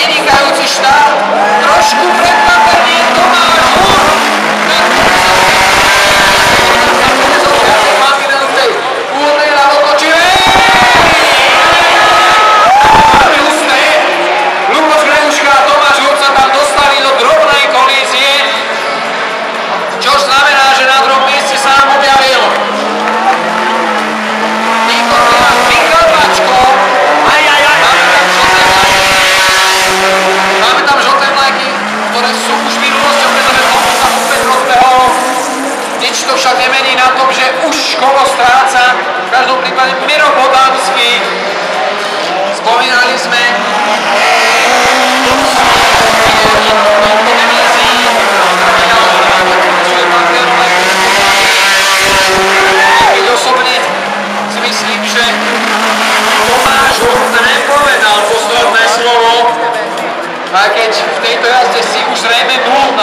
vynikajúci štart, trošku prekvapenie Tomáš Hur, úvodnej na otočivej. Luboš Grejuška a Tomáš Hur sa tam dostali do drobnej kolízie, čo znamená, že na druhom mieste sa nám objavil Michal Bačko. Máme tam žlté vlajky, ktoré sú už minulosťou, pretože Tomáš sa opäť rozbehol. Nič to však nemení na tom, že už kolo stráca. V každom prípade Miro Bodanský. Spomínali sme keď osobne si myslím, že Tomáš Hur nepovedal posledné slovo, a keď v tejto jazde si už zrejme dlho